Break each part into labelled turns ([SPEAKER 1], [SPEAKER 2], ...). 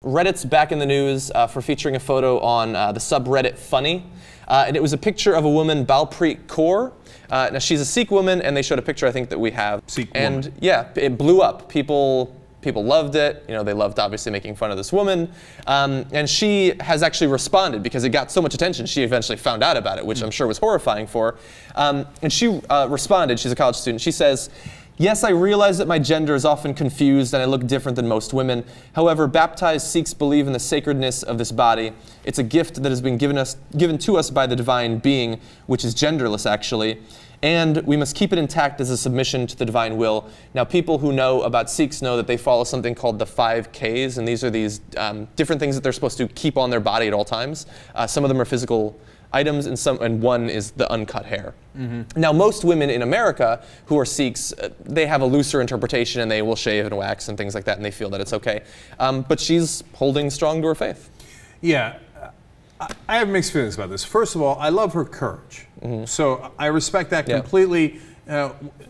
[SPEAKER 1] Reddit's back in the news for featuring a photo on the subreddit Funny. And it was a picture of a woman, Balpreet Kaur. Now she's a Sikh woman, and they showed a picture, I think, that we have.
[SPEAKER 2] Sikh
[SPEAKER 1] and
[SPEAKER 2] woman.
[SPEAKER 1] yeah, it blew up. People loved it. You know, they loved obviously making fun of this woman. And she has actually responded because it got so much attention. She eventually found out about it, which I'm sure was horrifying for her. And she responded. She's a college student. She says, "Yes, I realize that my gender is often confused and I look different than most women. However, baptized Sikhs believe in the sacredness of this body. It's a gift that has been given to us by the divine being, which is genderless actually. And we must keep it intact as a submission to the divine will." Now, people who know about Sikhs know that they follow something called the 5 Ks, and these are these different things that they're supposed to keep on their body at all times. Some of them are physical items, and one is the uncut hair. Mm-hmm. Now, most women in America who are Sikhs, they have a looser interpretation, and they will shave and wax and things like that, and they feel that it's okay. But she's holding strong to her faith.
[SPEAKER 2] Yeah. I have mixed feelings about this. First of all, I love her courage. Mm-hmm. So I respect that completely.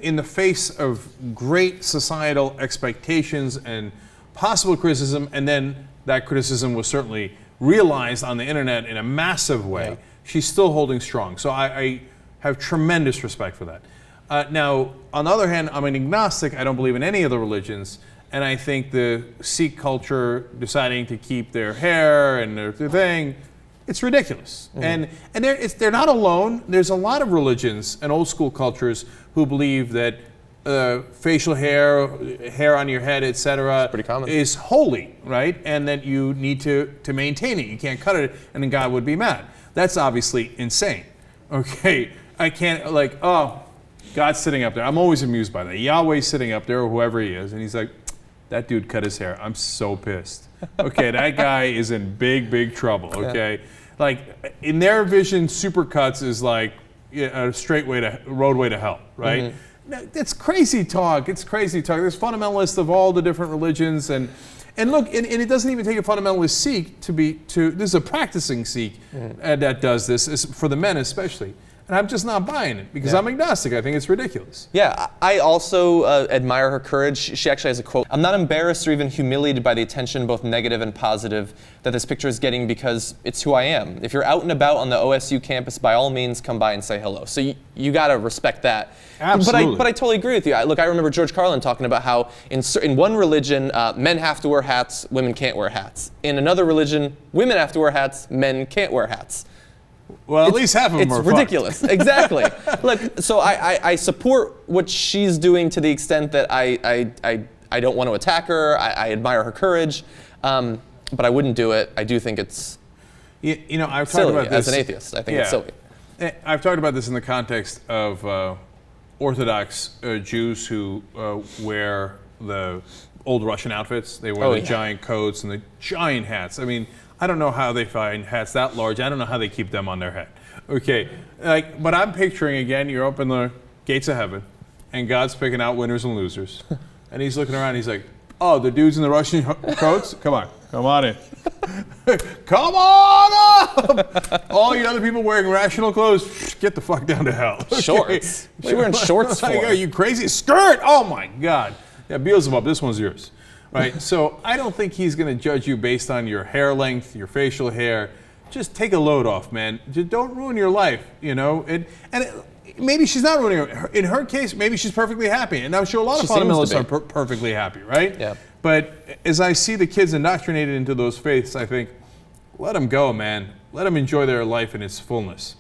[SPEAKER 2] In the face of great societal expectations and possible criticism, and then that criticism was certainly realized on the internet in a massive way, she's still holding strong. So I have tremendous respect for that. Now, on the other hand, I'm an agnostic. I don't believe in any of the religions. And I think the Sikh culture deciding to keep their hair and their thing, it's ridiculous. Mm-hmm. And they're not alone. There's a lot of religions and old school cultures who believe that facial hair on your head, etc., is holy, right? And that you need to maintain it. You can't cut it, and then God would be mad. That's obviously insane. Okay, I can't God's sitting up there. I'm always amused by that. Yahweh's sitting up there, or whoever he is, and he's like, that dude cut his hair. I'm so pissed. Okay, that guy is in big, big trouble. Okay, like in their vision, supercuts is like a roadway to hell, right? Mm-hmm. It's crazy talk. It's crazy talk. There's fundamentalists of all the different religions, and look, and it doesn't even take a fundamentalist Sikh this is a practicing Sikh that does this, for the men especially. And I'm just not buying it because I'm agnostic. I think it's ridiculous.
[SPEAKER 1] Yeah, I also admire her courage. She actually has a quote: "I'm not embarrassed or even humiliated by the attention, both negative and positive, that this picture is getting because it's who I am. If you're out and about on the OSU campus, by all means, come by and say hello." So you got to respect that.
[SPEAKER 2] Absolutely.
[SPEAKER 1] But I totally agree with you. I remember George Carlin talking about how in one religion, men have to wear hats, women can't wear hats. In another religion, women have to wear hats, men can't wear hats.
[SPEAKER 2] Well, at least half of them are
[SPEAKER 1] It's ridiculous. Exactly. Look, so I support what she's doing to the extent that I don't want to attack her. I admire her courage, but I wouldn't do it. I do think it's
[SPEAKER 2] I've
[SPEAKER 1] silly
[SPEAKER 2] talked about this
[SPEAKER 1] as an atheist. I think it's silly.
[SPEAKER 2] I've talked about this in the context of Orthodox Jews who wear the old Russian outfits. They wear the giant coats and the giant hats. I mean, I don't know how they find hats that large. I don't know how they keep them on their head. Okay, but I'm picturing again, you're up in the gates of heaven, and God's picking out winners and losers, and he's looking around. He's like, "Oh, the dudes in the Russian coats, come on in, come on up! All you other people wearing rational clothes, get the fuck down to hell." Okay.
[SPEAKER 1] Shorts. What are you wearing shorts for?
[SPEAKER 2] Are you crazy? Skirt? Oh my God! Yeah, Beelzebub, this one's yours. Right, so I don't think he's going to judge you based on your hair length, your facial hair. Just take a load off, man. Just don't ruin your life, maybe she's not ruining it. In her case, maybe she's perfectly happy, and I'm sure a lot of fundamentalists are perfectly happy, right?
[SPEAKER 1] Yeah.
[SPEAKER 2] But as I see the kids indoctrinated into those faiths, I think, let them go, man. Let them enjoy their life in its fullness.